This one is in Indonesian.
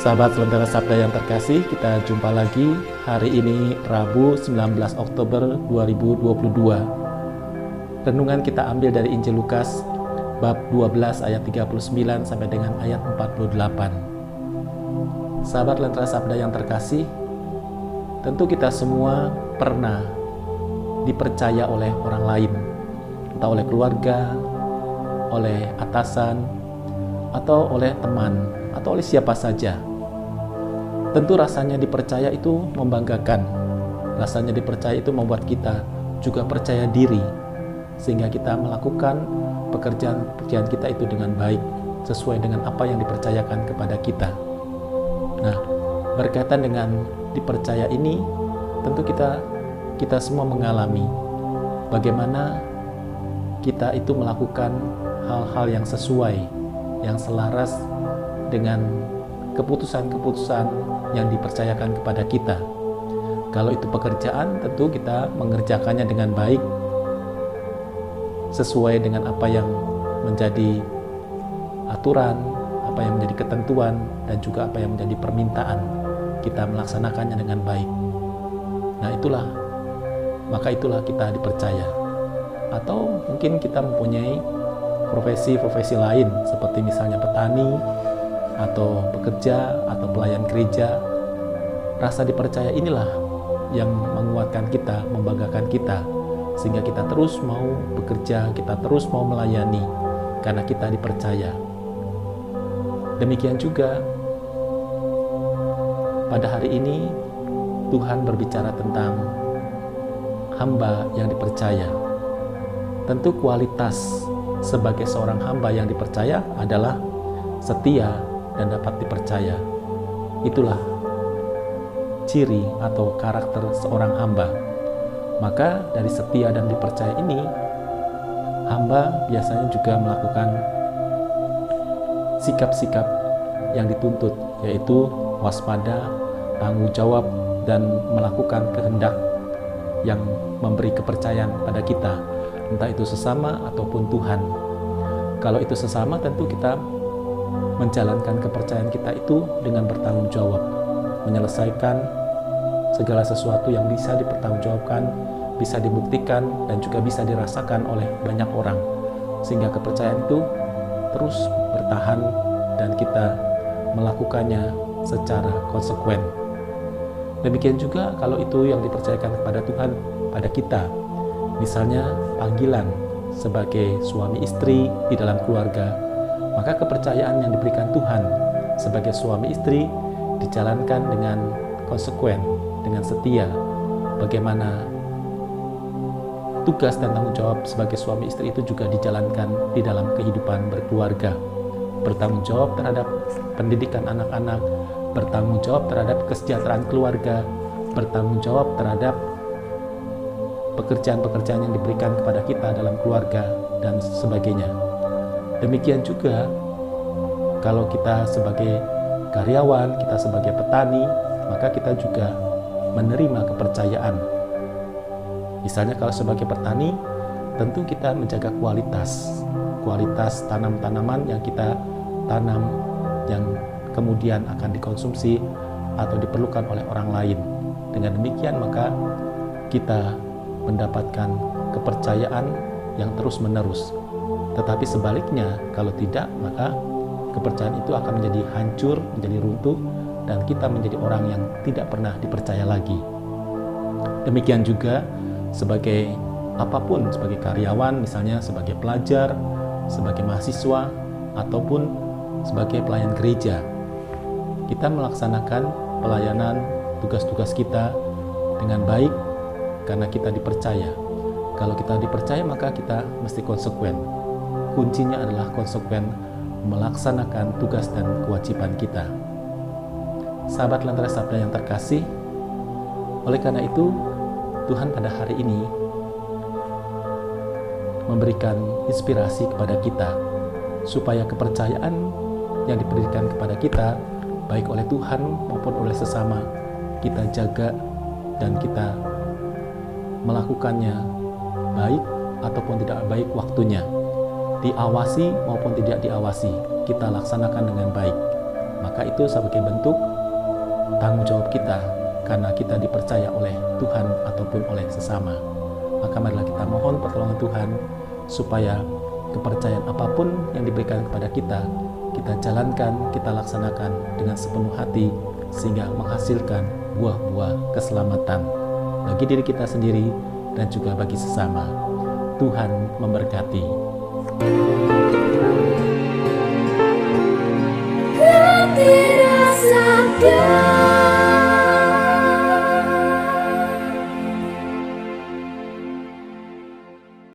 Sahabat Lentera Sabda yang terkasih, kita jumpa lagi hari ini Rabu 19 Oktober 2022. Renungan kita ambil dari Injil Lukas bab 12 ayat 39 sampai dengan ayat 48. Sahabat Lentera Sabda yang terkasih, tentu kita semua pernah dipercaya oleh orang lain, entah oleh keluarga, oleh atasan, atau oleh teman, atau oleh siapa saja. Tentu rasanya dipercaya itu membanggakan. Rasanya dipercaya itu membuat kita juga percaya diri, sehingga kita melakukan pekerjaan kita itu dengan baik, sesuai dengan apa yang dipercayakan kepada kita. Nah, berkaitan dengan dipercaya ini, tentu kita semua mengalami bagaimana kita itu melakukan hal-hal yang sesuai, yang selaras dengan keputusan-keputusan yang dipercayakan kepada kita. Kalau itu pekerjaan, tentu kita mengerjakannya dengan baik, sesuai dengan apa yang menjadi aturan, apa yang menjadi ketentuan, dan juga apa yang menjadi permintaan. Kita melaksanakannya dengan baik. Nah, maka itulah kita dipercaya. Atau mungkin kita mempunyai profesi-profesi lain, seperti misalnya petani, atau bekerja, atau pelayan gereja. Rasa dipercaya inilah yang menguatkan kita, membanggakan kita, sehingga kita terus mau bekerja, kita terus mau melayani, karena kita dipercaya. Demikian juga pada hari ini Tuhan berbicara tentang hamba yang dipercaya. Tentu kualitas sebagai seorang hamba yang dipercaya adalah setia dan dapat dipercaya. Itulah ciri atau karakter seorang hamba. Maka dari setia dan dipercaya ini, hamba biasanya juga melakukan sikap-sikap yang dituntut, yaitu waspada, tanggung jawab, dan melakukan kehendak yang memberi kepercayaan pada kita, entah itu sesama ataupun Tuhan. Kalau itu sesama, tentu kita menjalankan kepercayaan kita itu dengan bertanggung jawab, menyelesaikan segala sesuatu yang bisa dipertanggungjawabkan, bisa dibuktikan, dan juga bisa dirasakan oleh banyak orang, sehingga kepercayaan itu terus bertahan dan kita melakukannya secara konsekuen. Demikian juga kalau itu yang dipercayakan kepada Tuhan pada kita, misalnya panggilan sebagai suami istri di dalam keluarga, maka kepercayaan yang diberikan Tuhan sebagai suami istri dijalankan dengan konsekuen, dengan setia. Bagaimana tugas dan tanggung jawab sebagai suami istri itu juga dijalankan di dalam kehidupan berkeluarga. Bertanggung jawab terhadap pendidikan anak-anak, bertanggung jawab terhadap kesejahteraan keluarga, bertanggung jawab terhadap pekerjaan-pekerjaan yang diberikan kepada kita dalam keluarga, dan sebagainya. Demikian juga kalau kita sebagai karyawan, kita sebagai petani, maka kita juga menerima kepercayaan. Misalnya kalau sebagai petani, tentu kita menjaga kualitas tanam-tanaman yang kita tanam, yang kemudian akan dikonsumsi atau diperlukan oleh orang lain. Dengan demikian maka kita mendapatkan kepercayaan yang terus-menerus. Tetapi sebaliknya, kalau tidak, maka kepercayaan itu akan menjadi hancur, menjadi runtuh, dan kita menjadi orang yang tidak pernah dipercaya lagi. Demikian juga sebagai apapun, sebagai karyawan, misalnya sebagai pelajar, sebagai mahasiswa, ataupun sebagai pelayan gereja. Kita melaksanakan pelayanan, tugas-tugas kita dengan baik karena kita dipercaya. Kalau kita dipercaya, maka kita mesti konsekuen. Kuncinya adalah konsekuen melaksanakan tugas dan kewajiban kita. Sahabat Lentera Sabda yang terkasih, oleh karena itu Tuhan pada hari ini memberikan inspirasi kepada kita supaya kepercayaan yang diberikan kepada kita, baik oleh Tuhan maupun oleh sesama, kita jaga dan kita melakukannya baik ataupun tidak baik waktunya, diawasi maupun tidak diawasi, kita laksanakan dengan baik. maka itu sebagai bentuk tanggung jawab kita karena kita dipercaya oleh Tuhan ataupun oleh sesama. Maka marilah kita mohon pertolongan Tuhan supaya kepercayaan apapun yang diberikan kepada kita jalankan, kita laksanakan dengan sepenuh hati sehingga menghasilkan buah-buah keselamatan bagi diri kita sendiri dan juga bagi sesama. Tuhan memberkati. Tidak sadar